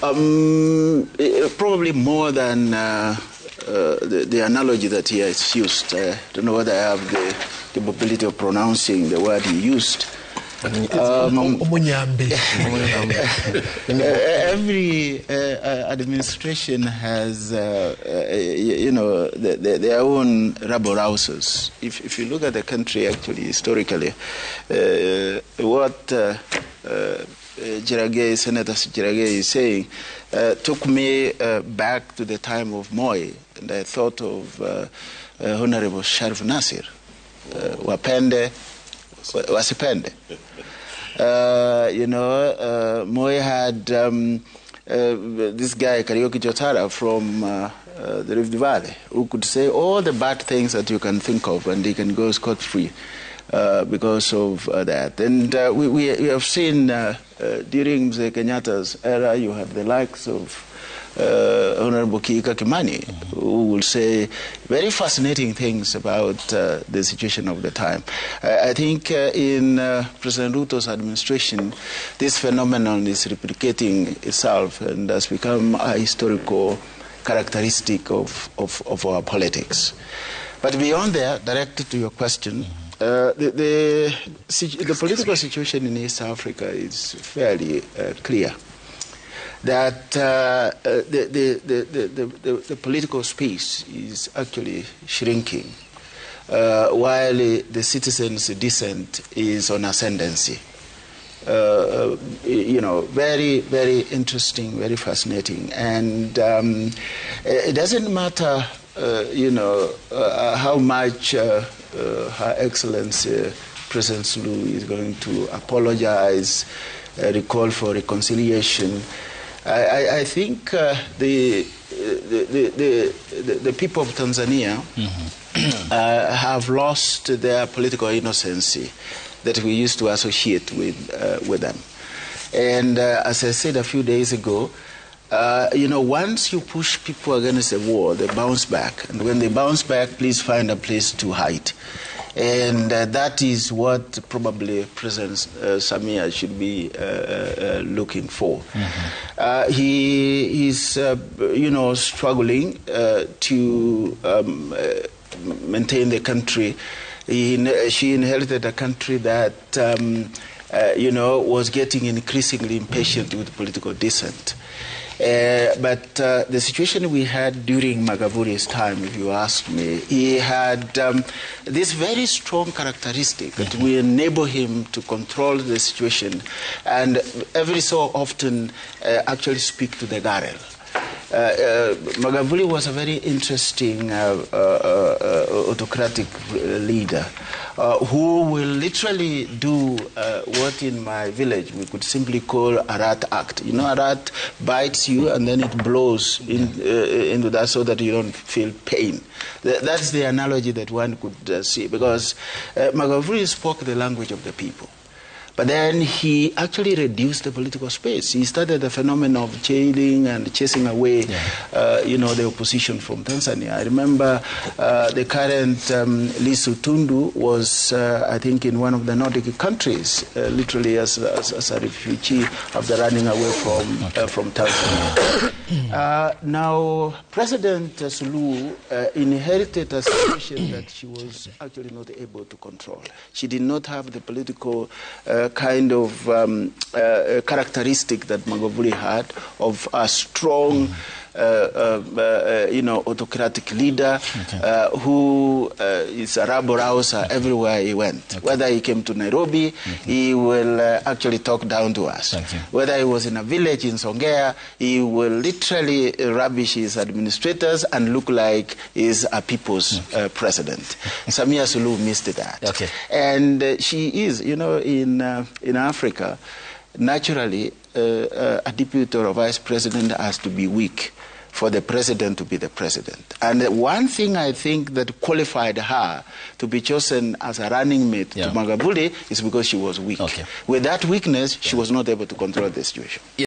Probably more than the analogy that he has used. I don't know whether I have the capability of pronouncing the word he used. Every administration has, their own rabble-rousers. If you look at the country, actually, historically, what Senator Jirage is saying took me back to the time of Moi, and I thought of Honorable Sharif Nasir, wapende wasipende. Moi had this guy Karaoke Jotara from the Rift Valley, who could say all the bad things that you can think of, and he can go scot-free because of that. And we have seen during the Kenyatta's era, you have the likes of Honorable Kiika Kimani, who will say very fascinating things about the situation of the time. I think in President Ruto's administration, this phenomenon is replicating itself and has become a historical characteristic of our politics. But beyond that, directed to your question, the political situation in East Africa is fairly clear. That the political space is actually shrinking, while the citizens' dissent is on ascendancy. Very, very interesting, very fascinating. And it doesn't matter, how much Her Excellency President Suluhu is going to apologize, recall for reconciliation. I think the people of Tanzania have lost their political innocency that we used to associate with them. And as I said a few days ago, once you push people against a wall, they bounce back. And when they bounce back, please find a place to hide. And that is what probably President Samia should be looking for. He is, struggling to maintain the country. She inherited a country that, was getting increasingly impatient with political dissent. But the situation we had during Magavuli's time, if you ask me, he had this very strong characteristic that will enable him to control the situation and every so often actually speak to the garel. Magavuli was a very interesting autocratic leader who will literally do what in my village we could simply call a rat act. A rat bites you and then it blows into that so that you don't feel pain. That's the analogy that one could see, because Magavuli spoke the language of the people. But then he actually reduced the political space. He started the phenomenon of jailing and chasing away, the opposition from Tanzania. I remember the current Lissu Tundu was, I think, in one of the Nordic countries, literally as a refugee after running away from Tanzania. Now, President Suluhu inherited a situation that she was actually not able to control. She did not have the political kind of characteristic that Magavuli had of a strong, autocratic leader who is a rabble-rouser everywhere he went. Whether he came to Nairobi, he will actually talk down to us. Whether he was in a village in Songea, he will literally rubbish his administrators and look like he's a people's president. Samia Suluhu missed that. And she is, in Africa, naturally, a deputy or a vice president has to be weak for the president to be the president. And one thing I think that qualified her to be chosen as a running mate to Magavuli is because she was weak. With that weakness, she was not able to control the situation.